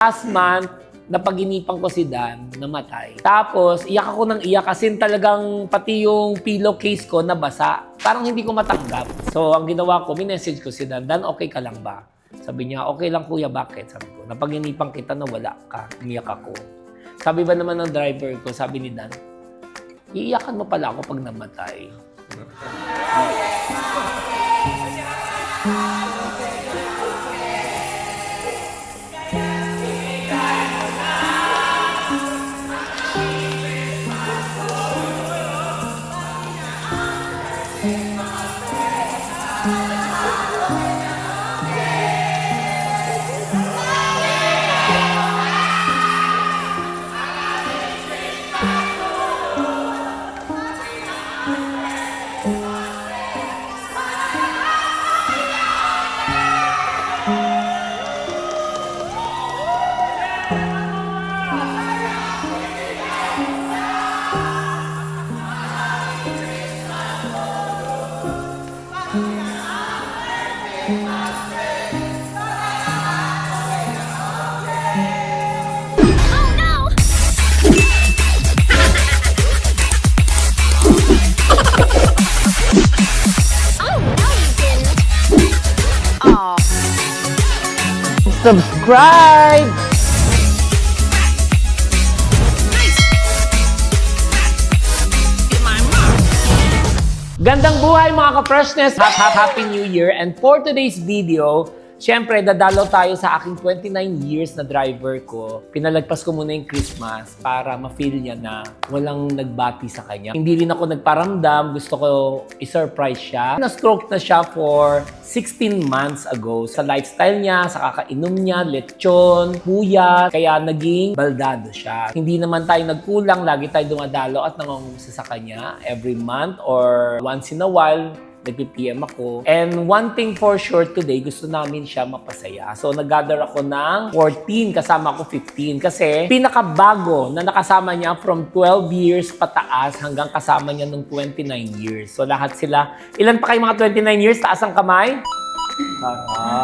Last month, napaginipan ko si Dan, namatay. Tapos, iyak ako ng iyak kasi talagang pati yung pillowcase ko nabasa. Parang hindi ko matanggap. So, ang ginawa ko, minessage ko si Dan, Dan, okay ka lang ba? Sabi niya, okay lang kuya, bakit? Sabi ko, napaginipan kita na wala ka. Umiyak ako. Sabi ba naman ng driver ko, sabi ni Dan, iiyakan mo pala ako pag namatay. Subscribe! Gandang buhay mga ka-freshness! Happy New Year! And for today's video, syempre, dadalaw tayo sa aking 29 years na driver ko. Pinalagpas ko muna yung Christmas para ma-feel niya na walang nagbati sa kanya. Hindi rin ako nagparamdam. Gusto ko i-surprise siya. Na-stroke na siya for 16 months ago. Sa lifestyle niya, sa kakainom niya, lechon, puyat, kaya naging baldado siya. Hindi naman tayo nagkulang. Lagi tayo dumadalo at nangungumusta sa kanya every month or once in a while. Nag-PM ako. And one thing for sure today, gusto namin siya mapasaya. So, nag-gather ako ng 14, kasama ko 15. Kasi, pinakabago na nakasama niya from 12 years pataas hanggang kasama niya ng 29 years. So, lahat sila. Ilan pa kayo mga 29 years? Taas ang kamay? Ay!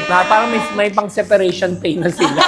Parang may pang separation pay na sila.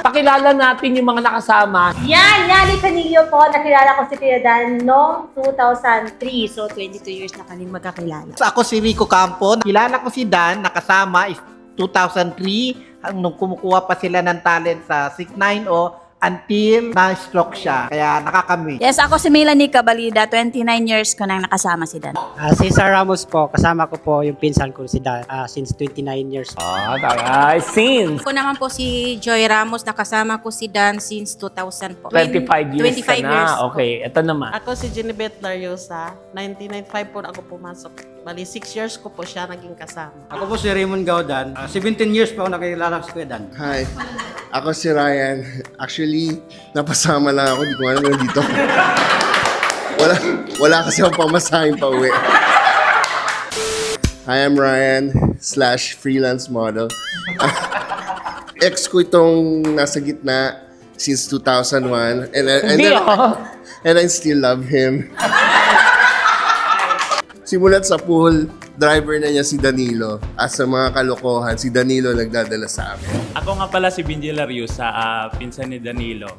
Pakilala natin yung mga nakasama. Yan! Yani Canillo po. Nakilala ko si Kuya Dan noong 2003. So, 22 years na kami magkakilala. Ako si Rico Campo. Kilala ko si Dan, nakasama is 2003 nung kumukuha pa sila ng talent sa 690 until na-stroke siya. Kaya nakakami. Yes, ako si Melanie Cabalida. 29 years ko nang nakasama si Dan. Cesar Ramos po, kasama ko po yung pinsan ko si Dan since 29 years. Taray, since Ako naman po si Joy Ramos, nakasama ko si Dan since 2000 po. 25 years 25 ka na. years po. Okay, ito naman. Ako si Jenibet Lariosa. 1995 po ako pumasok. Bali, 6 years ko po siya naging kasama. Ako po si Raymond Gaudan. 17 years pa ako nakilala sa Kuya Dan. Hi, ako si Ryan. Actually, napasama lang ako. Di ko alam nandito. wala kasi akong pamasahin pa uwi. Hi, I'm Ryan / freelance model. Ex ko itong nasa gitna since 2001. And I still love him. Simulat sa pool, driver na niya si Danilo. At sa mga kalokohan, si Danilo nagdadala sa amin. Ako nga pala si Benji Lariosa, pinsan ni Danilo.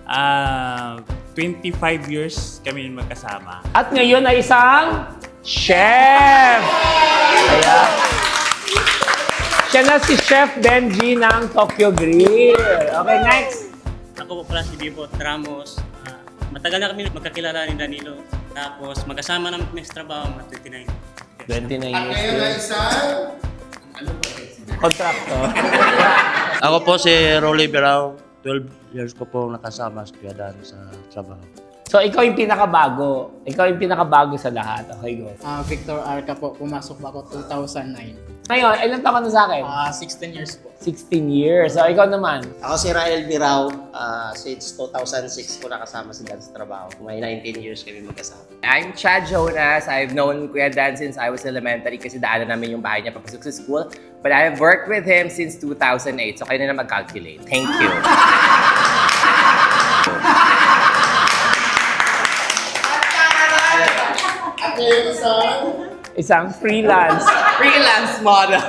25 years kami magkasama. At ngayon ay isang chef! Kaya, siya na si Chef Benji ng Tokyo Grill. Okay, next. Ako po pala si Bibo Ramos. Matagal na kami magkakilala ni Danilo. Tapos magkasama naman kami sa trabaho mga 29 29. years. Ngayon ay isang... Contractor. Ako po si Rolly Berao. 12 years ko po nakasama sa Kuya Dan sa trabaho. So, ikaw yung pinakabago. Ikaw yung pinakabago sa lahat. Okay, go. Victor Arca po, pumasok pa ako 2009. Ngayon, ilan taon ka na sa akin? 16 years po. 16 years. So, ikaw naman. Ako si Rael Birao. Since 2006 ko nakasama si Dan sa trabaho. May 19 years kami magkasama. I'm Chad Jonas. I've known Kuya Dan since I was elementary kasi daanan namin yung bahay niya papasok sa school. But I have worked with him since 2008. So, kayo na mag-calculate. Thank you. At ngayon isang... Isang freelance. Freelance model.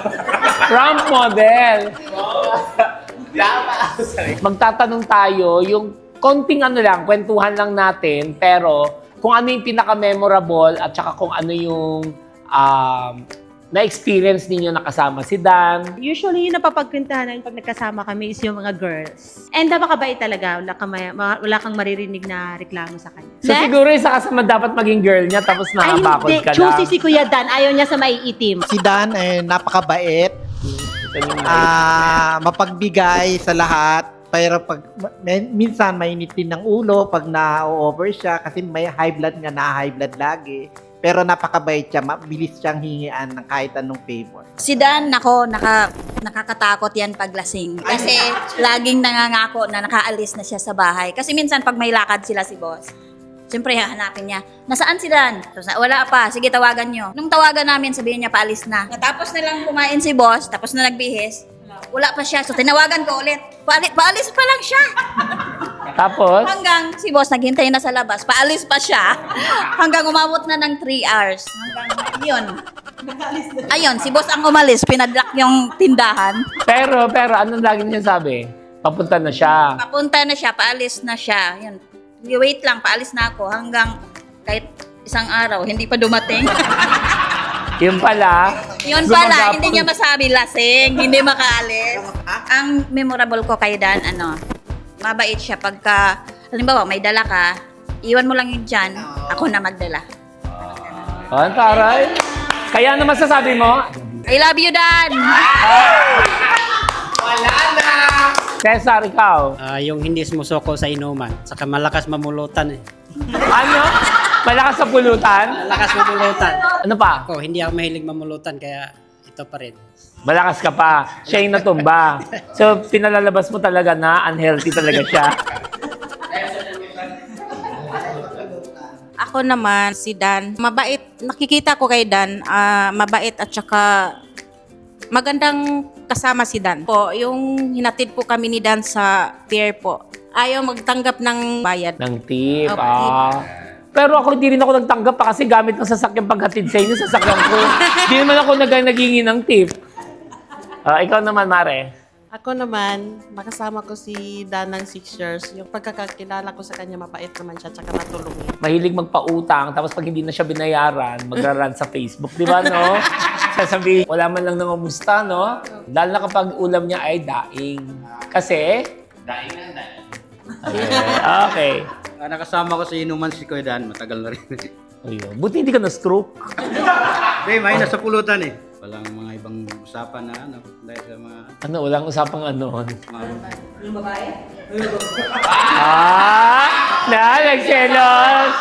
Ramp model. Magtatanong tayo, yung konting ano lang, kwentuhan lang natin, pero kung ano yung pinaka-memorable at saka kung ano yung na-experience ninyo nakasama si Dan. Usually, yung napapagkwentahan namin pag nagkasama kami is yung mga girls. And napakabait talaga. Wala kang maririnig na reklamo sa kanya. So siguro yung sa kasama dapat maging girl niya tapos Ay, nakabakod hindi. ka lang. Choosy si Kuya Dan. Ayaw niya sa maiitim. Si Dan napakabait, mapagbigay sa lahat. Pero pag minsan mainit din ng ulo pag na-over siya kasi may high blood nga, na-high blood lagi. Pero napakabait siya, mabilis siyang hingian ng kahit anong favor. Si Dan, nakakatakot yan pag lasing. Kasi laging nangangako na nakaalis na siya sa bahay. Kasi minsan pag may lakad sila si boss, siyempre hahanapin niya, nasaan si Dan? So, wala pa, sige tawagan nyo. Nung tawagan namin, sabihin niya paalis na. Natapos na lang kumain si boss, tapos na nagbihis, wala pa siya. So tinawagan ko ulit, paalis pa lang siya. Tapos? Hanggang si boss naghintay na sa labas, paalis pa siya. Hanggang umabot na ng 3 hours. Hanggang yun. Ayun, si boss ang umalis, pinadlock yung tindahan. Pero, anong lagi niya sabi? Papunta na siya. Papunta na siya, paalis na siya. Yun. Wait lang, paalis na ako hanggang kahit isang araw, hindi pa dumating. Yun pala. Yun pala, hindi niya masabi lasing, hindi makaalis. Ang memorable ko kay Dan, mabait siya pagka, halimbawa may dala ka, iwan mo lang yun dyan, ako na magdala. Oh, taray. Kaya ano masasabi mo? I love you, Dan! Wala na! Cesar, ikaw? Yung hindi sumusuko sa inuman, saka malakas mamulutan eh. Ano? Malakas sa pulutan? Malakas mamulutan. Ano pa? Ako, hindi ako mahilig mamulutan, kaya ito pa rin. Malakas ka pa. Siya yung natumba. So, pinalalabas mo talaga na unhealthy talaga siya. Ako naman, si Dan, mabait. Nakikita ko kay Dan, mabait at saka magandang kasama si Dan. Po, yung hinatid po kami ni Dan sa pier po. Ayaw magtanggap ng bayad. Ng tip. Opo, tip. Pero ako hindi rin ako nagtanggap pa kasi gamit ng sasakyan paghatid sa inyo, sasakyan ko. Hindi naman ako naghingi ng tip. Ikaw naman, Mare. Ako naman, makasama ko si Dan ng 6 years. Yung pagkakakilala ko sa kanya, mabait naman siya, tsaka natulungin. Mahilig magpautang, tapos pag hindi na siya binayaran, magra-run sa Facebook. Di ba, no? Sasabihin, wala man lang nangamusta, no? Dahil na kapag ulam niya ay daing. Kasi? Daing na daing. Okay. Nakasama ko sa inuman si Kuya Dan, matagal na rin. Ayun. Buti hindi ka na-stroke. Hindi, may nasa pulutan eh. Walang mga ibang usapan na dahil sa mga... Walang usapang Yung babae? Nagselos!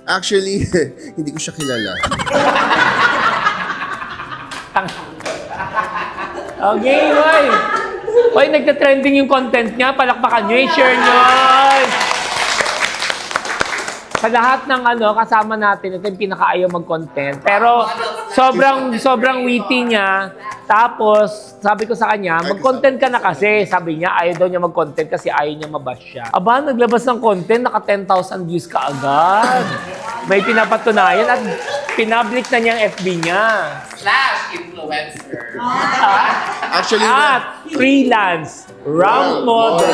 Actually, hindi ko siya kilala. Okay, boy. Hoy, nagka-trending yung content niya. Palakpakan nyo, i-share nyo. Sa lahat ng kasama natin, ito yung pinakaayaw mag-content. Pero sobrang witty niya. Tapos, sabi ko sa kanya, mag-content ka na kasi. Sabi niya, ayaw daw niya mag-content kasi ayaw niya mabash siya. Aba, naglabas ng content, naka 10,000 views ka agad. May pinapatunayan at pinpublic na niya ang FB niya. /influencer. Actually, At freelance ramp model.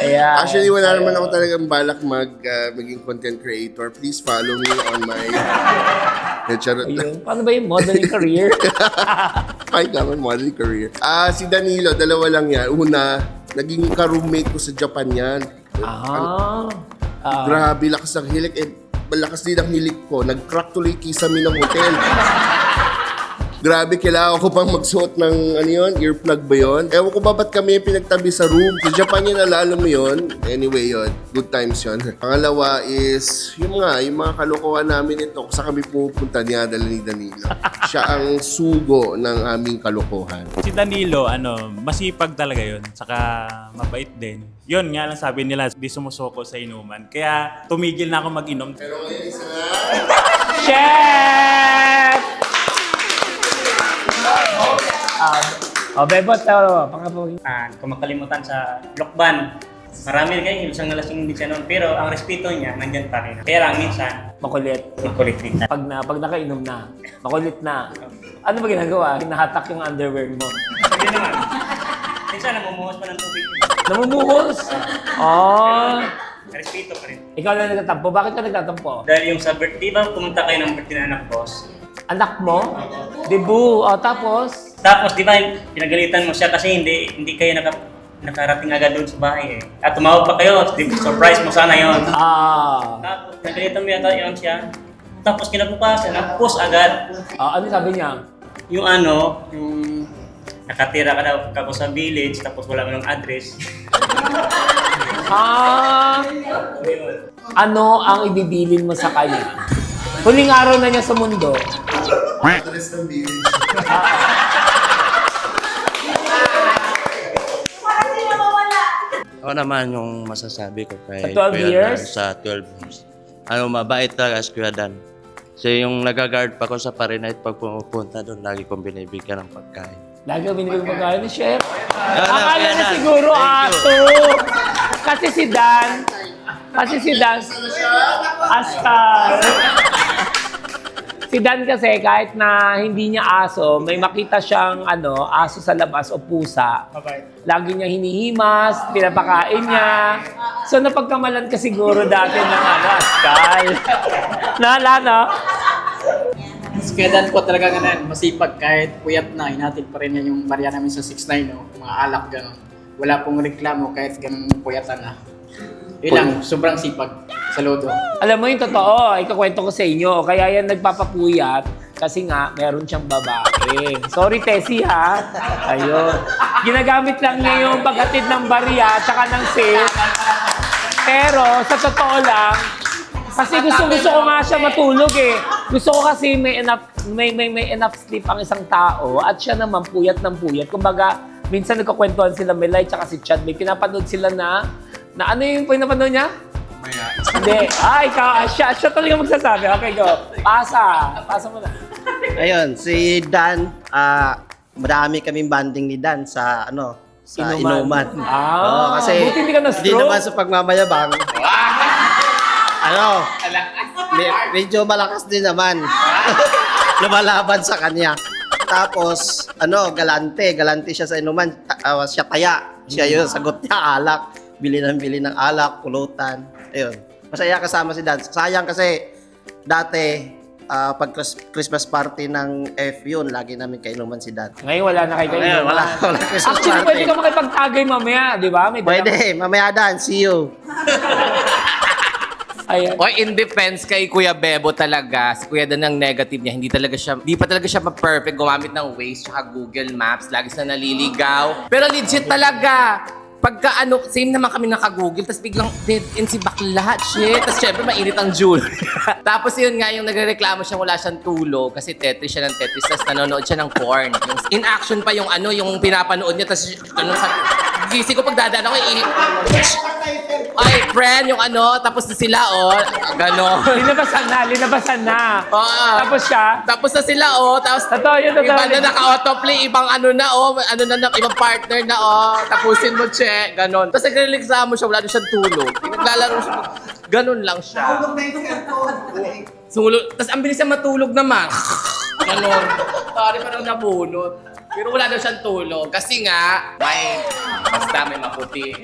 Ayan. Actually, wala naman ako talagang balak maging content creator. Please follow me on my... Charot lang. Paano ba yung modeling career? Ay, naman, modeling career. Si Danilo, dalawa lang yan. Una, naging ka-roommate ko sa Japan yan. Grabe, lakas ng hilik. Malakas din ang hilik ko. Nag-crack tuloy kisame ng hotel. Grabe, kailangan ko pang magsuot ng, earplug ba yun? Ewan ko ba ba't kami pinagtabi sa room? Sa Japan yun, nalala mo yun. Anyway yun, good times yun. Pangalawa is, yung mga kalokohan namin ito, kung saan kami pupunta niya, dala ni Danilo. Siya ang sugo ng aming kalokohan. Si Danilo, masipag talaga yun. Saka mabait din. Yun nga lang sabi nila, di sumusoko sa inuman. Kaya tumigil na ako mag-inom. Pero ngayon isa Chef! Bebot, Kung makalimutan sa Lokban, marami kayo, ilusang nalasing din siya noon. Pero ang respeto niya, nandyan pa rin. Kaya lang minsan, Makulit. Makulit din. Pag nakainom na, makulit na. Ano ba ginagawa? Hinahatak yung underwear mo. Hindi naman. Minsan namumuhos pa ng tubig. Namumuhos? Oh. Respeto pa rin. Ikaw na nagtatampo. Bakit ka nagtatampo? Dahil yung sa birthday ba, pumunta kayo ng birthday ng anak boss. Anak mo? Debu. O, tapos? Tapos, di ba, pinagalitan mo siya kasi hindi kayo nakarating agad doon sa bahay eh. At tumawag pa kayo, surprise mo sana yon. Tapos, pinagalitan mo yata yun siya. Tapos, kinabukasan, nag-post agad. Ano sabi niya? Yung nakatira ka daw kako sa village, tapos wala mo ng address. Ano ang ibibilin mo sa kanya? Huling araw na niya sa mundo. Address ng village. Ako naman yung masasabi ko kay Sa 12 Kuya years? Dan, sa 12 years. Mabait talaga si Kuya Dan. Kasi yung nag-guard pa ko sa Parinite pag pumupunta doon, lagi kong binibigyan ng pagkain. Lagi ko binibigyan ng pagkain ni Chef. Kuya Akala na Dan. siguro Thank aso. Kasi si Dan, Astar. Si Dan kasi kahit na hindi niya aso, may makita siyang aso sa labas o pusa. Lagi niya hinihimas, pinapakain niya. So napagkamalan ka siguro dati ng Ascal. no? Mas kaya Dan po talaga ganun, masipag kahit puyat na, hinatid pa rin niya yung barya namin sa 6'9", no? Mga alak gano'n. Wala pong reklamo kahit ganun puyatan na. Yun lang, sobrang sipag sa lodo. Alam mo yung totoo, ikakwento ko sa inyo. Kaya yan nagpapapuyat kasi nga meron siyang babae. Sorry, Tessie ha. Ayun. Ginagamit lang niya yung paghatid ng barya at saka ng safe. Pero sa totoo lang, kasi gusto ko nga siya matulog eh. Gusto ko kasi may enough sleep ang isang tao at siya naman puyat ng puyat. Kumbaga, minsan nagkakwentuhan sila Melay tsaka si Chad. May pinapanood sila na ano yung pinapanood niya? Maya. Hindi. Ikaw, siya talaga magsasabi. Okay, go. Pasa mo na. Ayun, si Dan, madami kaming banding ni Dan sa inuman. Kasi buti hindi ka na-stroke. hindi naman sa pagmamayabang. Medyo malakas din naman. Lumalaban sa kanya. Tapos, galante siya sa inuman. Siya taya. Siya yun, sagot niya, alak. Bili ng alak, pulutan. Ayun. Masaya kasama si Dan. Sayang kasi dati, pag Christmas party ng F yun, lagi namin kainuman si Dan. Ngayon wala na kayo Ngayon, wala Christmas Actually, party. pwede ka makipagtagay mamaya, di ba? Pwede. Mamaya Dan, see you. Or in defense kay Kuya Bebo talaga, si Kuya Dan ang negative niya, hindi pa talaga siya ma-perfect gumamit ng Waze tsaka Google Maps, lagi siya naliligaw. Pero legit talaga, pagka same naman kami naka-Google, tapos biglang dead end si bakla, shit. Tapos syempre mainit ang jewelry. Tapos yun nga, yung nagrereklamo siya, wala siyang tulog kasi Tetris siya ng Tetris, tapos nanonood siya ng porn. Yung in action pa yung yung pinapanood niya, tapos gising ko pagdadaan ako, ay, friend, yung tapos na sila, gano'n. Linabasan na. Oo. Tapos siya? Tapos na sila, tapos Totoo. iba na naka-autoplay, ibang ibang partner na, tapusin mo, che, gano'n. Tapos nagrereklamo siya, wala na siyang tulog. Naglalaro siya, gano'n lang siya. Tapos ang bilis niya matulog naman. Gano'n. Sorry, parang nabunot. Pero wala na siyang tulog. Kasi nga, basta may maputi.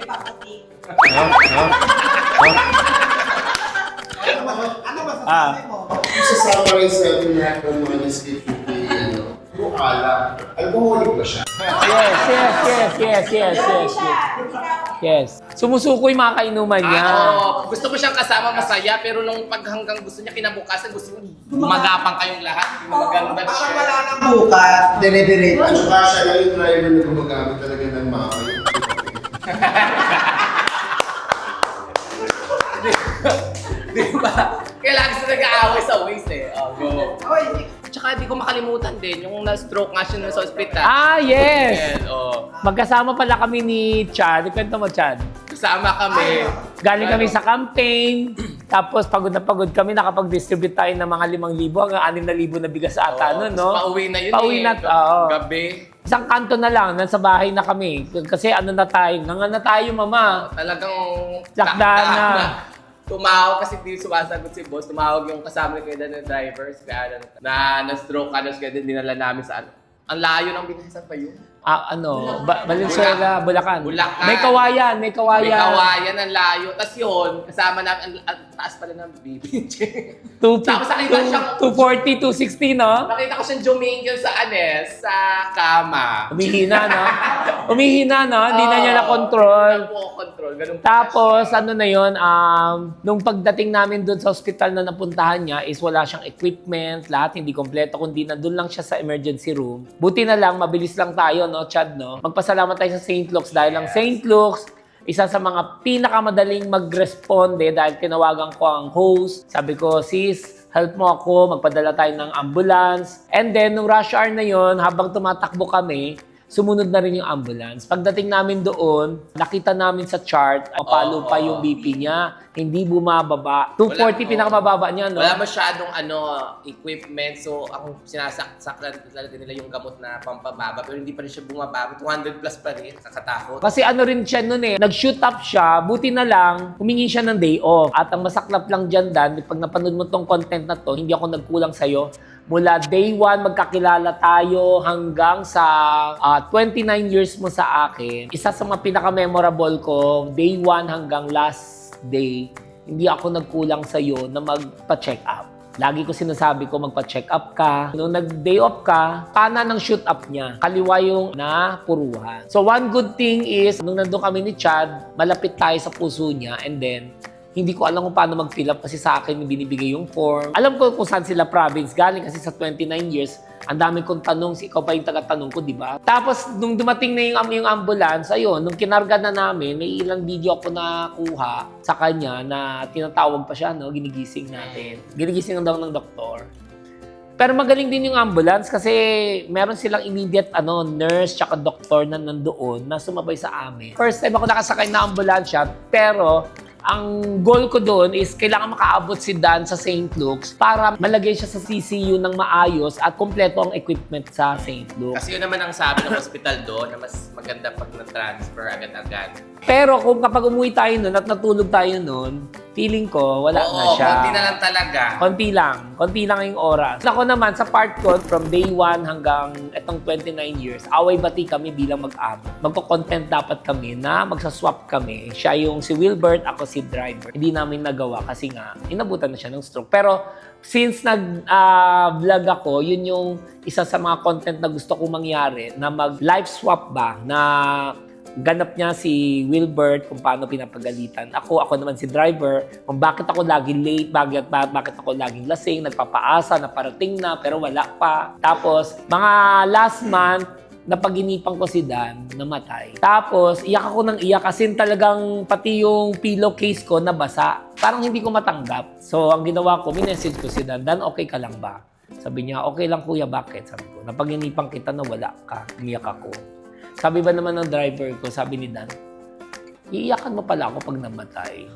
Isa-summarize natin lahat ng mga description ni yung alak. Alcoholic ba siya? Yes. Sumusuko yung mga kainuman niya. Gusto ko siyang kasama masaya, pero nung hanggang gusto niya kinabukasan, gusto niya gumagapang kayong lahat. Maganda siya. Wala nang bukas, dire-diretso. At saka siya lang yung driver na gumagamit talaga ng makay. Di ba? Kailangan sila nag-aaway sa Waze eh. Go. Tsaka di ko makalimutan din, yung na-stroke nga siya sa ospital. Yes! Oh. Magkasama pala kami ni Chad. Ikwento mo, Chad. Kasama kami. Galing kami sa campaign. Tapos pagod na pagod kami, nakapag-distribute tayo ng mga 5,000 hanggang 6,000 na bigas ata nun, no? Pauwi na yun Pauwi na, oo. Gabi. Isang kanto na lang, nasa bahay na kami. Kasi na tayo, mama. Talagang Lockdown na. tumawag kasi di sumasagot si boss. Tumawag yung kasama ni Kuya Dan ng drivers. Kaya na-stroke ka, kaya dinala namin sa ano. Ang layo ng binasan pa yun. Valenzuela, Bulacan. Bulacan. May kawayan, may kawayan. May kawayan, ang layo. Tapos yun, kasama namin, ang taas pala ng BB. Tapos nakita siyang 240, 260, no? Nakita ko siyang jumingil sa sa kama. Umihina, no? Umihina, no? Hindi na niya na-control. Control. Ganun Tapos, ano na yun, nung pagdating namin doon sa hospital na napuntahan niya is wala siyang equipment, lahat hindi kompleto, kundi nandun lang siya sa emergency room. Buti na lang, mabilis lang tayo, no, Chad, no? Magpasalamat tayo sa St. Luke's dahil lang St. Luke's, isa sa mga pinakamadaling mag-responde dahil tinawagan ko ang host. Sabi ko, sis, help mo ako, magpadala tayo ng ambulance. And then, nung rush hour na yon, habang tumatakbo kami, sumunod na rin yung ambulance. Pagdating namin doon, nakita namin sa chart, palo pa yung BP niya. Hindi bumababa. 240 pinakamababa niya, no? Wala masyadong equipment. So, ang sinasaklan talaga nila yung gamot na pampababa. Pero hindi pa rin siya bumababa. 200 plus pa rin. Kakatakot. Kasi ano rin siya nun eh. Nag-shoot up siya. Buti na lang, humingi siya ng day off. At ang masaklap lang dyan, Dan, pag napanood mo tong content na to, hindi ako nagkulang sa'yo. Mula day 1, magkakilala tayo hanggang sa 29 years mo sa akin. Isa sa mga pinaka-memorable ko, day 1 hanggang last day, hindi ako nagkulang sa'yo na magpa-check up. Lagi ko sinasabi ko magpa-check up ka. Nung nag-day off ka, kanan ng shoot up niya. Kaliwa yung napuruhan. So one good thing is, nung nandun kami ni Chad, malapit tayo sa puso niya and then, hindi ko alam kung paano mag-fill up kasi sa akin binibigay yung form. Alam ko kung saan sila province galing kasi sa 29 years, ang dami kong tanong, ikaw pa yung taga-tanong ko, di ba? Tapos, nung dumating na yung ambulance, ayun, nung kinarga na namin, may ilang video ako nakuha sa kanya na tinatawag pa siya, no? Ginigising natin. Ginigising daw ng doktor. Pero magaling din yung ambulance kasi meron silang immediate nurse tsaka doktor na nandoon na sumabay sa amin. First time ako nakasakay na ambulansya, pero ang goal ko doon is kailangan makaabot si Dan sa St. Luke's para malagay siya sa CCU ng maayos at kompleto ang equipment sa St. Luke's. Kasi yun naman ang sabi ng hospital doon na mas maganda pag na-transfer agad-agad. Pero kung kapag umuwi tayo noon at natulog tayo noon, feeling ko wala na siya. Konti na lang talaga. Konti lang yung oras. Ako naman, sa part ko, from day 1 hanggang etong 29 years, away-bati kami bilang mag-amo. Magko-content dapat kami na magsaswap kami. Siya yung si Wilbert, ako si driver. Hindi namin nagawa kasi nga, inabutan na siya ng stroke. Pero since nag-vlog ako, yun yung isa sa mga content na gusto kong mangyari, na mag-live swap ba, na ganap niya si Wilbert kung paano pinapagalitan. Ako naman si driver, kung bakit ako laging late, bakit ako laging lasing, nagpapaasa na parating na, pero wala pa. Tapos, mga last month, napaginipan ko si Dan, namatay. Tapos, iyak ako ng iyak kasi talagang pati yung pillowcase ko nabasa. Parang hindi ko matanggap. So, ang ginawa ko, minessage ko si Dan, Dan, okay ka lang ba? Sabi niya, okay lang kuya, bakit? Sabi ko, napaginipan kita na wala ka. Umiyak ako. Sabi ba naman ng driver ko, sabi ni Dan, iiyakan mo pala ako pag namatay.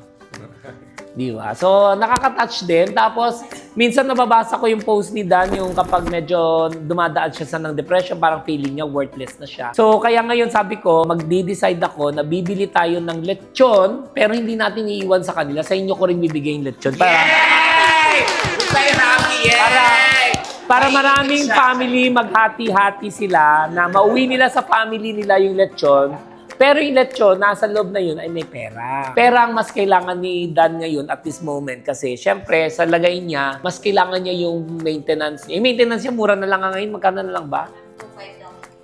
Di ba? So, nakaka-touch din. Tapos, minsan nababasa ko yung post ni Dan, yung kapag medyo dumadaan siya sa ng depression, parang feeling niya worthless na siya. So, kaya ngayon sabi ko, magdi-decide ako na bibili tayo ng lechon, pero hindi natin iiwan sa kanila. Sa inyo ko rin bibigay yung lechon. Yay! Very happy, yay! Para maraming family maghati-hati sila na mauwi nila sa family nila yung lechon. Pero yung lechon, nasa loob na yun ay may pera. Pera ang mas kailangan ni Dan ngayon at this moment kasi syempre sa lagay niya, mas kailangan niya yung maintenance niya. Yung maintenance niya, mura na lang ngayon. Magkano na lang ba?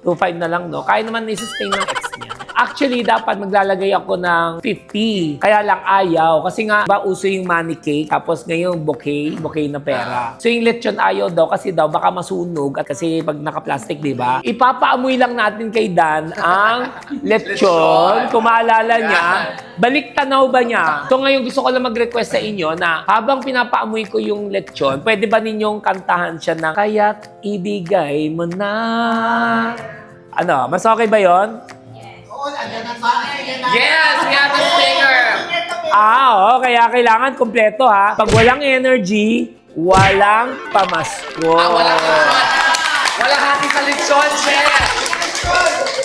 2.5 na lang, no? Kaya naman i-sustain ng ex niya. Actually, dapat maglalagay ako ng 50. Kaya lang ayaw. Kasi nga, uso yung money cake. Tapos ngayon, bouquet na pera. So yung lechon ayaw daw kasi daw baka masunog. At kasi pag naka-plastic, di ba? Ipapaamoy lang natin kay Dan ang lechon. Kung maalala niya, balik tanaw ba niya? So ngayon, gusto ko lang mag-request sa inyo na habang pinapaamoy ko yung lechon, pwede ba ninyong kantahan siya ng kaya't ibigay mo na? Ano, mas okay ba yon? Yes, we have a singer! Oo, kaya kailangan kompleto ha. Pag walang energy, walang pamasko. Walang hati sa lechon, chef!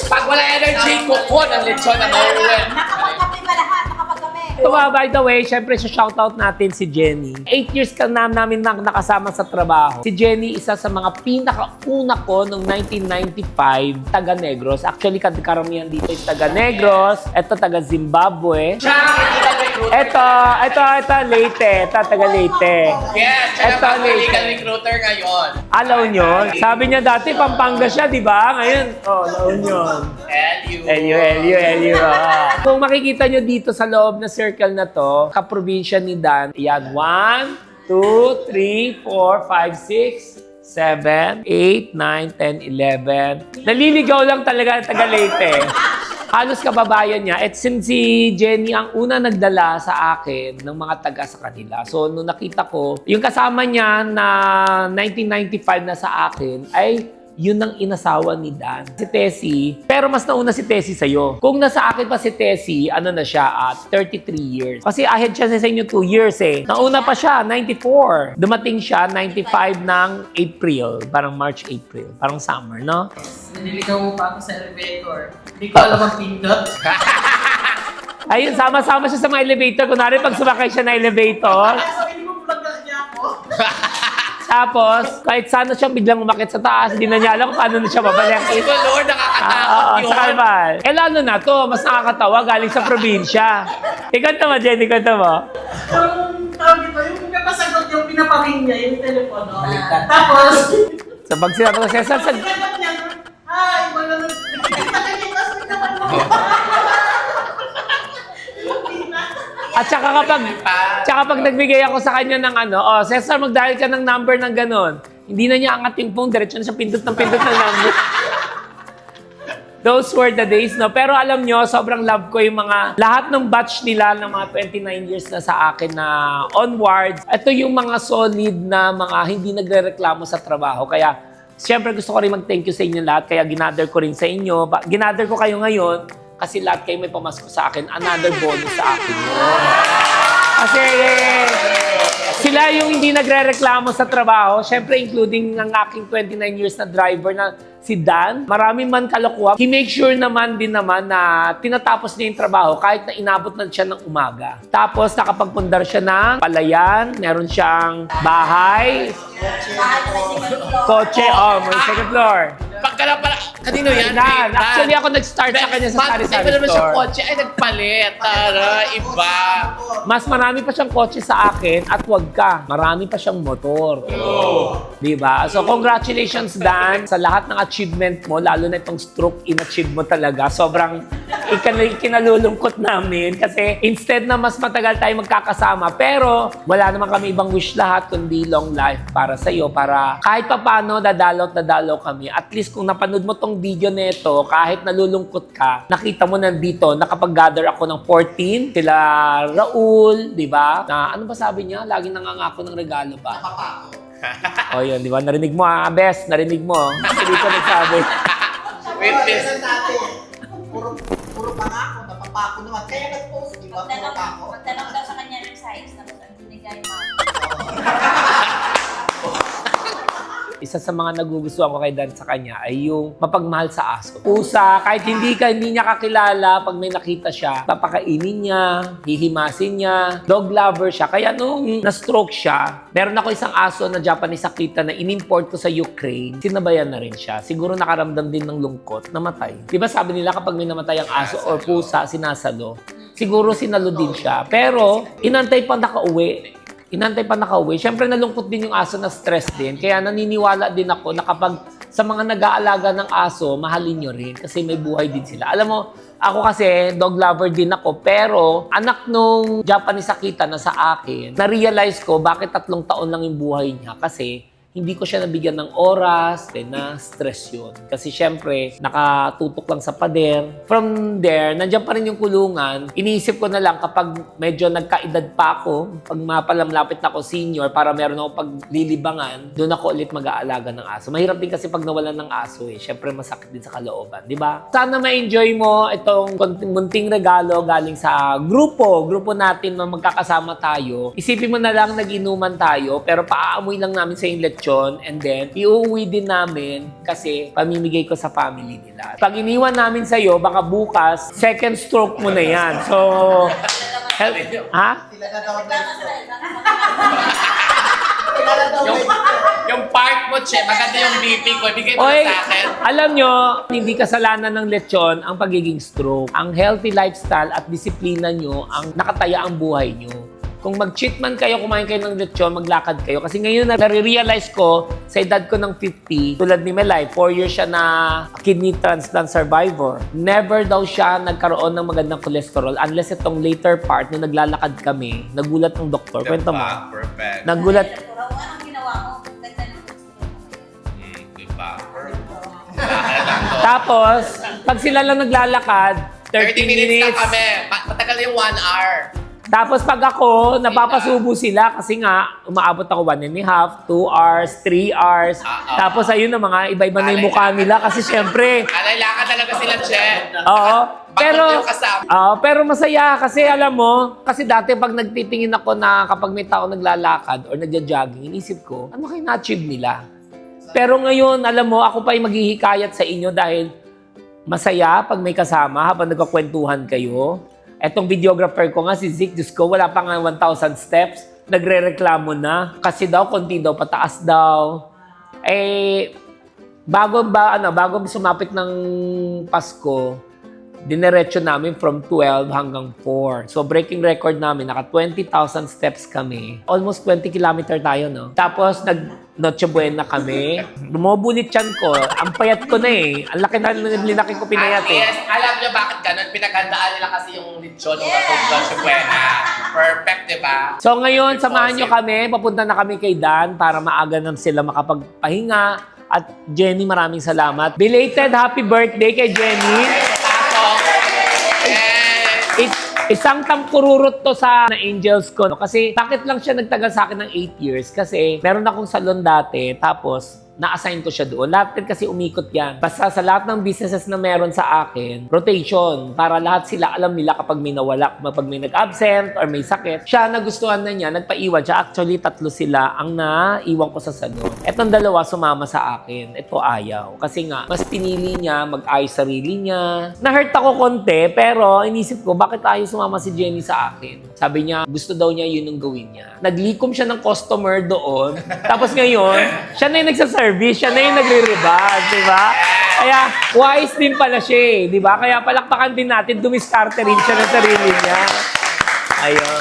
Pag wala energy, kukon ang lechon na mauwi. Nakapagkape ba lahat? Nakapagkape? Ito by the way, syempre shoutout natin si Jenny. 8 years ka namin nakasama sa trabaho. Si Jenny, isa sa mga pinakauna ko noong 1995, taga Negros. Actually, karamihan dito is taga Negros. Ito, taga Zimbabwe. Ito, Leyte. Ito, taga Leyte. Yes, Ito, legal recruiter ngayon. La Union. Sabi niya dati, Pampanga siya, di ba? Ngayon, La Union. LU. Kung makikita nyo dito sa loob na circle na to, kaprobinsya ni Dan, yan, 1, 2, 3, 4, 5, 6, 7, 8, 9, 10, 11. Naliligaw lang talaga ang taga Leyte. Halos kababayan niya. At since si Jenny ang una nagdala sa akin ng mga taga sa kanila. So, nung nakita ko, yung kasama niya na 1995 na sa akin ay yun ang inasawa ni Dan. Si Tessie, pero mas nauna si Tessie sa'yo. Kung nasa akin pa si Tessie, ano na siya, 33 years. Kasi ahead siya sa inyo 2 years eh. Nauna pa siya, 94. Dumating siya, 95 ng April. Parang March, April. Parang summer, no? Nililigaw mo pa ako sa elevator. Hindi ko alam ang pindot. Ayun, sama-sama siya sa mga elevator. Kunwari, pag sumakay siya na elevator. Sabi mo, vlog na niya ako. Tapos, kahit sana siyang biglang umakit sa taas, hindi na niya alam kung paano na siya babalik. Ito, Lord, nakakatakot yun. Sa Kalmal. Eh, lalo na to, mas nakakatawa galing sa probinsya. Ikanta mo, Jenny, ikanta mo. Yung tawag ito, yung pinapasagot yung pinaparing niya, yung telepono. Tapos, Sa pag sinabi ko, Cesar, dapat niya, hi, wala nang, nakikita sa naman mo. at saka kapag nagbigay ako sa kanya ng Cesar, mag-dial ka ng number ng ganon. Hindi na niya angat yung phone, diretso na siya pindot ng number. Those were the days, no? Pero alam nyo, sobrang love ko yung lahat ng batch nila ng mga 29 years na sa akin na onwards. Ito yung mga solid na mga hindi nagre-reklamo sa trabaho. Kaya, siyempre gusto ko rin mag-thank you sa inyo lahat. Kaya ginather ko rin sa inyo. Ginather ko kayo ngayon kasi lahat kayo may pamasko sa akin. Another bonus sa akin. Kasi sila yung hindi nagre-reklamo sa trabaho. Siyempre, including ang aking 29 years na driver na si Dan. Marami man kalokohan. He make sure naman na tinatapos niya yung trabaho kahit na inabot na siya ng umaga. Tapos, nakapagpundar siya ng palayan. Meron siyang bahay. Kotse. May second floor. Pagkala pala, kanino yan? Dan. Actually, ako nag-start sa kanya sa sari-sari naman siya store. kotse, ay nagpalit. Tara, iba. Mas marami pa siyang kotse sa akin at wag ka. Marami pa siyang motor. Diba? So, congratulations, Dan, sa lahat ng achievement mo, lalo na itong stroke in-achieve mo talaga. Sobrang ikinalulungkot namin kasi instead na mas matagal tayo magkakasama, pero wala naman kami ibang wish lahat kundi long life para sa'yo, para kahit pa paano dadalaw kami. At least kung napanood mo tong video nito, kahit nalulungkot ka, nakita mo nandito, nakapag-gather ako ng 14, sila Raul, di ba? Na ano ba sabi niya? Laging nangangako ng regalo ba? O yun, di ba? Narinig mo Bes, narinig mo. Kasi dito nagsabi. Witness. Puro pangako, napapako naman. Kaya nag-post, di ba? Puro pako. Magtanong daw sa kanya ng size, tapos ang binigay mo. Isa sa mga nagugustuhan ko kay Dan sa kanya ay yung mapagmahal sa aso. Pusa, kahit hindi niya kakilala, pag may nakita siya, papakainin niya, hihimasin niya, dog lover siya. Kaya nung na-stroke siya, meron ako isang aso na Japanese Akita na in-import ko sa Ukraine, sinabayan na rin siya. Siguro nakaramdam din ng lungkot, namatay. Di ba sabi nila kapag may namatay ang aso or pusa, sinasalo, siguro sinalo din siya. Pero, inantay pa nakauwi. Siyempre, nalungkot din yung aso na stress din. Kaya naniniwala din ako na kapag sa mga nag-aalaga ng aso, mahalin nyo rin kasi may buhay din sila. Alam mo, ako kasi, dog lover din ako, pero anak nung Japanese Akita na sa akin, na-realize ko bakit 3 taon lang yung buhay niya kasi hindi ko siya nabigyan ng oras, then na-stress yun. Kasi syempre, nakatutok lang sa pader. From there, nandiyan pa rin yung kulungan. Iniisip ko na lang kapag medyo nagkaedad pa ako, pag mapalamlapit na ako senior, para meron ako paglilibangan, doon ako ulit mag-aalaga ng aso. Mahirap din kasi pag nawalan ng aso eh. Syempre, masakit din sa kalooban, di ba? Sana ma-enjoy mo itong munting regalo galing sa grupo natin na magkakasama tayo. Isipin mo na lang nag-inuman tayo, pero paaamoy lang namin sa yung and then iuwi din namin kasi pamimigay ko sa family nila. Pag iniwan namin sa'yo, baka bukas, second stroke mo na yan. So, Ha? Yung part mo, Che, maganda yung BP ko. Ibigay mo Oy, na sa akin. alam nyo, hindi kasalanan ng lechon ang pagiging stroke. Ang healthy lifestyle at disiplina nyo ang nakataya ang buhay nyo. Kung mag-cheat man kayo, kumain kayo ng lechon, maglakad kayo. Kasi ngayon na nare-realize ko, sa edad ko ng 50, tulad ni Melay, 4 years siya na kidney transplant survivor. Never daw siya nagkaroon ng magandang cholesterol unless itong later part, nung naglalakad kami, nagulat ng doktor. Kwento mo. Perfect. Nagulat. Anong ginawa mo? Ganda ng Diba? Tapos, pag sila lang naglalakad, 30 minutes. na kami. Matagal yung 1 hour. Tapos pag ako, napapasubo sila kasi nga, umaabot ako 1.5, 2 hours, 3 hours. Tapos ayun na mga iba-iba na yung mukha nila kasi syempre, Alalakad talaga sila, Che. oo. Pero, yung kasama. pero masaya kasi alam mo, kasi dati pag nagtitingin ako na kapag may tao naglalakad or nagja-jogging, inisip ko, ano kayo na-achieve nila? Pero ngayon, alam mo, ako pa yung maghihikayat sa inyo dahil masaya pag may kasama habang nagkakwentuhan kayo. Etong videographer ko nga, si Zik, Diyos ko, wala pa nga 1,000 steps. Nagre-reklamo na. Kasi daw, konti daw, pataas daw. Bago sumapit ng Pasko, dinerecho namin from 12 hanggang 4. So, breaking record namin, naka 20,000 steps kami. Almost 20 kilometer tayo, no? Tapos, Noche Buena kami. Bumubulit tiyan ko. Ang payat ko na eh. Ang laki na linaki ko pinayat eh. Yes, alam niyo bakit ganun? Pinaghandaan nila kasi yung lechon ng Noche Buena. Perfect, di ba? So ngayon, samahan nyo kami. Papunta na kami kay Dan para maaga na sila makapagpahinga. At Jenny, maraming salamat. Belated happy birthday kay Jenny. Isang tampururot to sa Angels ko. No? Kasi bakit lang siya nagtagal sa akin ng 8 years? Kasi meron akong salon dati, tapos na-assign ko siya doon. Lahat din kasi umikot yan. Basta sa lahat ng businesses na meron sa akin, rotation, para lahat sila alam nila kapag may nawala, kapag may nag-absent or may sakit. Siya, nagustuhan na niya, nagpaiwan siya. Actually, 3 sila ang naiwan ko sa salon. Etong 2 sumama sa akin. Ito ayaw. Kasi nga, mas pinili niya, mag-ayos sarili niya. Na-hurt ako konti, pero inisip ko, bakit ayaw sumama si Jenny sa akin? Sabi niya, gusto daw niya yun ang gawin niya. Naglikom siya ng customer doon. Tapos ngayon, siya na yung nagsaservice, siya na yung nagre-rebad, di ba? Kaya wise din pala siya eh, di ba? Kaya palakpakan din natin, dumiskarte rin siya ng sarili niya. Ayun.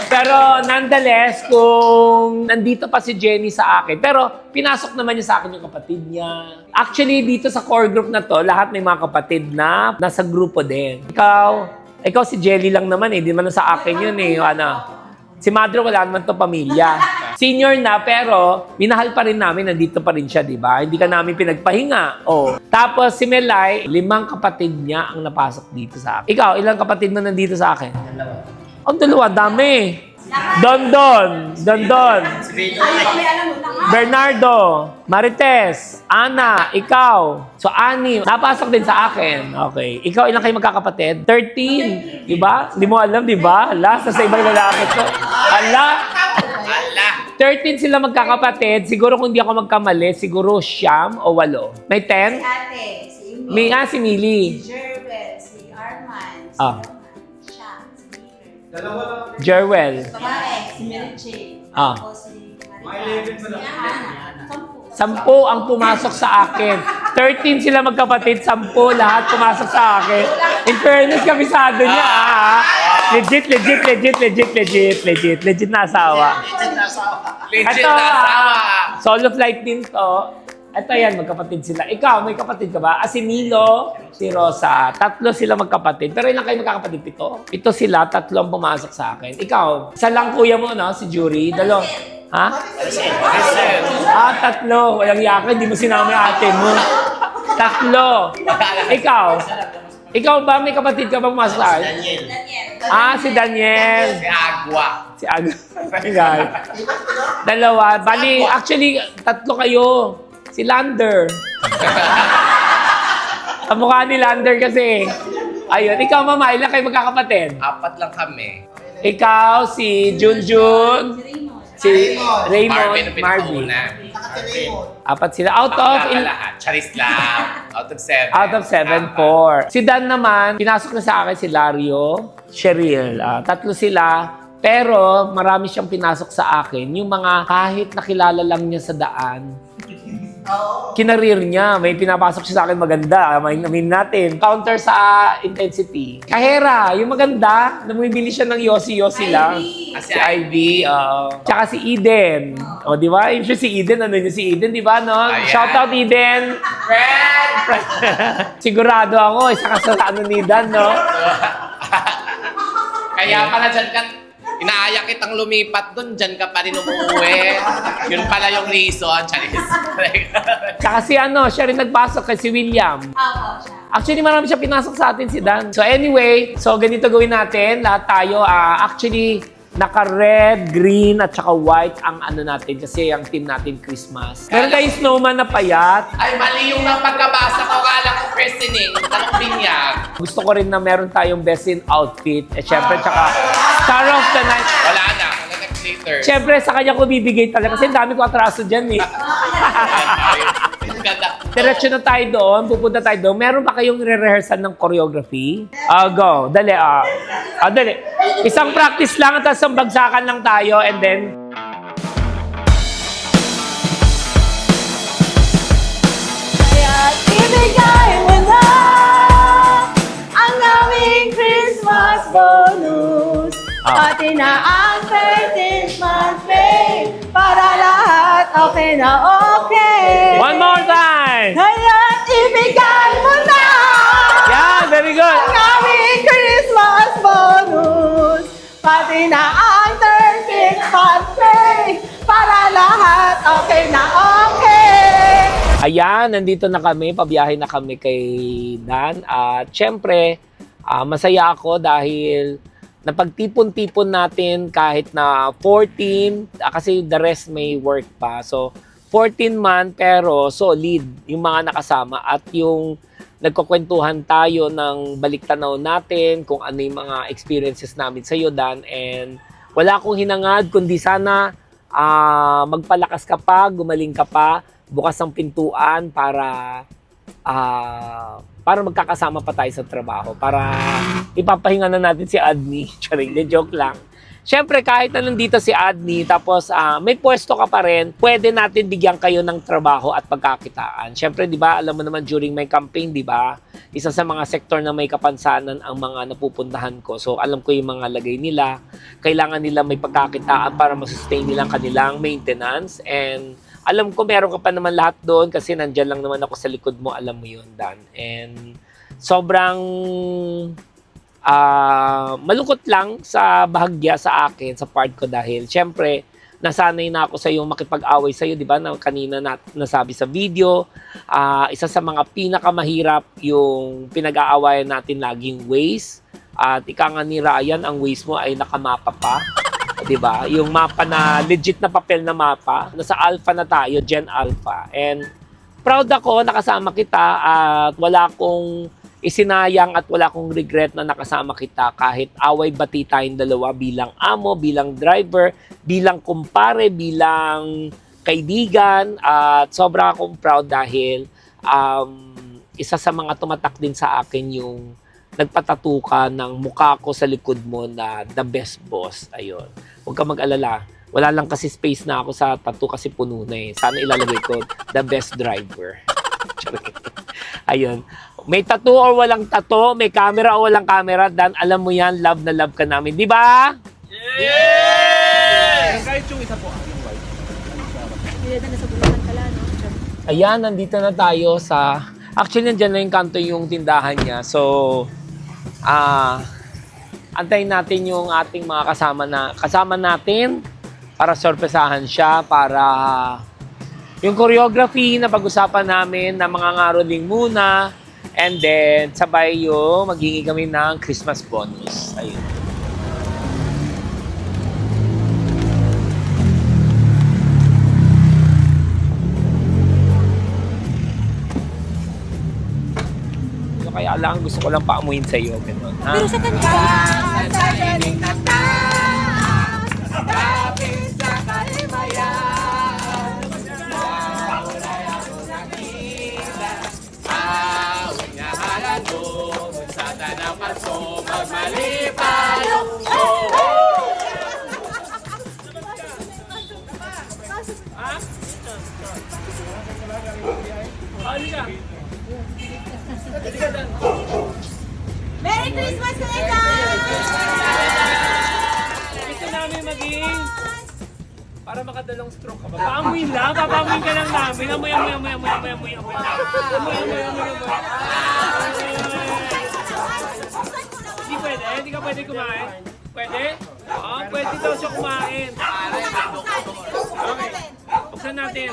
Pero nonetheless, kung nandito pa si Jenny sa akin, pero pinasok naman niya sa akin yung kapatid niya. Actually, dito sa core group na to, lahat may mga kapatid na nasa grupo din. Ikaw si Jelly lang naman eh, di man sa akin yun eh. Si Madro wala naman to pamilya. Senior na pero minahal pa rin namin, nandito pa rin siya, di ba? Hindi ka namin pinagpahinga. Oh. Tapos si Melay, 5 kapatid niya ang napasok dito sa akin. Ikaw, ilang kapatid mo nandito sa akin? 2. Ang 2, dami. Don. Bernardo, Marites, Ana, ikaw. So, 6. Napasok din sa akin. Okay. Ikaw, ilang kayo magkakapatid? 13. Di ba? Hindi mo alam, di ba? Sa ibang lalaki to. 13 sila magkakapatid. Siguro kung hindi ako magkamali, siguro 9 o 8. May 10? Ate, si Imo. Si Millie. Si Jerwel, si Arman, si siya, si Peter. Jerwel. Babae, si Mary Jane. Ah. Tapos si Marita, si Ana. 10 ang pumasok sa akin. 13 sila magkapatid, 10 lahat pumasok sa akin. In fairness, kabisado niya. Legit na asawa. Legit na asawa. Solo flight din to. Ito yan, magkapatid sila. Ikaw, may kapatid ka ba? Si Milo, si Rosa. 3 sila magkapatid. Pero ilang kayo magkakapatid? 7? 7 sila, 3 ang pumasok sa akin. Ikaw, isa lang kuya mo, no? Si Jury. 2. Ha? 3. Walang yakin, di mo sinama yung ate mo. 3. Ikaw ba, may kapatid ka bang pumasok sa akin? Daniel. Si Daniel. Si Agua. 2. Bali, actually, 3 kayo. Si Lander. Kamukha ni Lander kasi. Ayun. Ikaw, mama, ilang kayo magkakapatid? 4 lang kami. Ikaw, si Junjun. Si Raymond. Marvin. Apat sila. Out of... lahat. Charis lang. Out of 7. Out of 7, 4. Si Dan naman, pinasok na sa akin si Lario, Cheryl. Tatlo sila. Pero marami siyang pinasok sa akin. Yung mga kahit nakilala lang niya sa daan. Kinareer niya. May pinapasok siya sa akin maganda. May namin natin. Counter sa intensity. Kahera, yung maganda. Namibili siya ng Yossi lang. Si Ivy. Tsaka si Eden. O, di ba? Yung si Eden. Ano yun si Eden, di ba? No? Shout out, Eden. Friend! Sigurado ako. Isa ka sa ano ni Dan, no? Kaya pala dyan ka, inaaya kitang lumipat dun, dyan ka pa rin umuwi. Yun pala yung reason, Charis. Tsaka si ano, siya rin nagpasok kay si William. Actually, marami siya pinasok sa atin si Dan. So anyway, so ganito gawin natin. Lahat tayo, actually, naka-red, green, at saka white ang ano natin. Kasi ang team natin, Christmas. Meron tayong snowman na payat. Ay, mali yung napagkabasa ko. Kala ko christening. Tanong binyag. Gusto ko rin na meron tayong best in outfit. Eh, syempre, tsaka Star of the Night. Wala na. Wala next later. Syempre, sa kanya ko bibigay talaga. Kasi ang dami ko atraso dyan eh. Diretso na tayo doon. Pupunta tayo doon. Meron ba kayong re-rehearsal ng choreography? Go. Dali. Dali. Isang practice lang at isang bagsakan lang tayo and then... Ibigay mo na ang aming Christmas bonus. Pati na ang 13th month pay para lahat okay na okay. One more time! Kaya ibigay mo na Yeah, very good! ang aming Christmas bonus. Pati na ang 13th month pay para lahat okay na okay. Ayan, nandito na kami. Pabiyahe na kami kay Dan. At syempre, masaya ako dahil napagtipon-tipon natin kahit na 14, kasi the rest may work pa. So, 14 man pero solid yung mga nakasama at yung nagkukwentuhan tayo ng baliktanaw natin kung ano yung mga experiences namin sa iyo, Dan. And wala akong hinangad kundi sana magpalakas ka pa, gumaling ka pa, bukas ang pintuan para magkakasama pa tayo sa trabaho. Para ipapahinga na natin si Adni. Charing, joke lang. Siyempre, kahit na nandito si Adni, tapos may pwesto ka pa rin, pwede natin bigyan kayo ng trabaho at pagkakitaan. Siyempre, di ba, alam mo naman during my campaign, di ba, isa sa mga sektor na may kapansanan ang mga napupuntahan ko. So, alam ko yung mga lagay nila. Kailangan nila may pagkakitaan para masustain nilang kanilang maintenance. And alam ko meron ka pa naman lahat doon kasi nandyan lang naman ako sa likod mo, alam mo yun, Dan. And sobrang malungkot lang sa bahagya sa akin, sa part ko dahil syempre, nasanay na ako sa iyo makipag-away sa iyo, di ba? Na kanina nasabi sa video, isa sa mga pinakamahirap yung pinag-aawayan natin laging ways. At ika nga ni Ryan, ang ways mo ay nakamapa pa. Diba? Yung mapa na, legit na papel na mapa. Nasa alpha na tayo, Gen Alpha. And proud ako, nakasama kita at wala akong isinayang at wala akong regret na nakasama kita kahit away bati tayong dalawa bilang amo, bilang driver, bilang kumpare, bilang kaibigan. At sobra akong proud dahil isa sa mga tumatak din sa akin yung nagpatattoo ka ng mukha ko sa likod mo na the best boss. Ayun. Huwag ka mag-alala. Wala lang kasi space na ako sa tattoo kasi puno na eh. Sana ilalagay ko the best driver. Ayun. May tattoo or walang tattoo, may camera o walang camera, Dan, alam mo yan, love na love ka namin. Di ba? Yeah! Kahit yung isa po ang invite. Ayan, nandito na tayo sa... Actually, nandyan na yung kanto yung tindahan niya. So, antayin natin yung ating mga kasama natin para sorpresahan siya, para yung choreography na pag-usapan namin na mga ngaroling muna, and then sabay yung maghingi kami ng Christmas bonus. Ayun. Kaya lang, gusto ko lang paamuin sa iyo. Ganun, ha? Pero sa kanya. Sa galing na taas, kapit sa kalimayan. Pasko, magmalipayo. Ha? Halika. Merry Christmas, Kuya! Gusto namin maging para makadalong stroke ka ba? Paamuin lang, papamuin ka lang namin. Amoy. Hindi pwede, hindi ka pwede kumain. Pwede? Oo, pwede daw siya kumain. Okay, buksan natin.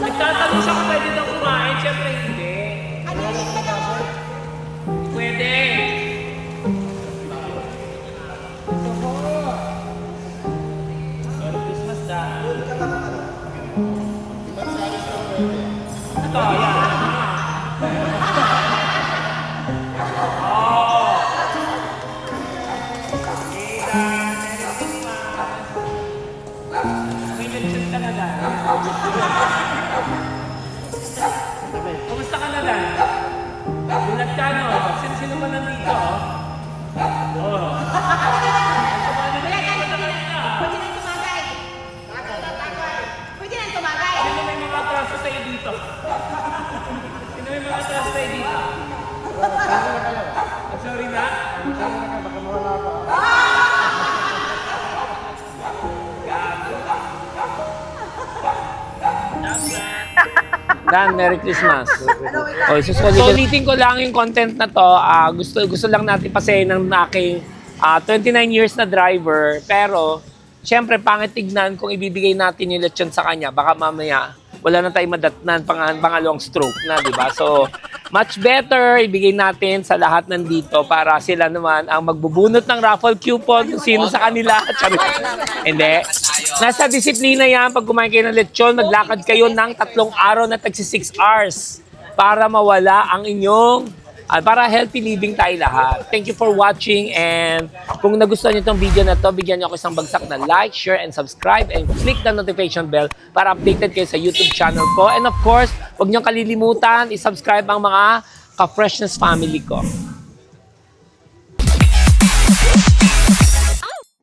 Nagtatanong siya kung pwede daw kumain. Siyempre hindi. Pwede. Merry Christmas, Dad. Ito, yan. Oh! May lechon ka na, Dad. Kumusta ka na, Dan? Bulag ka, no? Sino ba nandito? Oo. Pwede nang tumagay. Sino may mga atraso sa'yo dito? Sino may mga atraso sa'yo dito? Sorry na? Baka mawala pa. Dan, Merry Christmas. So, ulitin ko lang yung content na to. Gusto lang natin pasayin ng aking 29 years na driver. Pero, syempre, pangit tignan kung ibibigay natin yung lechon sa kanya. Baka mamaya, wala na tayong madatnan, pangalawang stroke na, di ba? So, much better ibigay natin sa lahat nandito para sila naman ang magbubunot ng raffle coupon kung sino sa kanila. Hindi. Nasa disiplina yan. Pag kumain kayo ng lechon, maglakad kayo ng 3 araw na tagsi 6 hours para mawala ang inyong, para healthy living tayo lahat. Thank you for watching, and kung nagustuhan niyo itong video na to, bigyan niyo ako isang bagsak na like, share, and subscribe, and click the notification bell para updated kayo sa YouTube channel ko. And of course, huwag niyo kalilimutan, i-subscribe ang mga ka-Freshness family ko.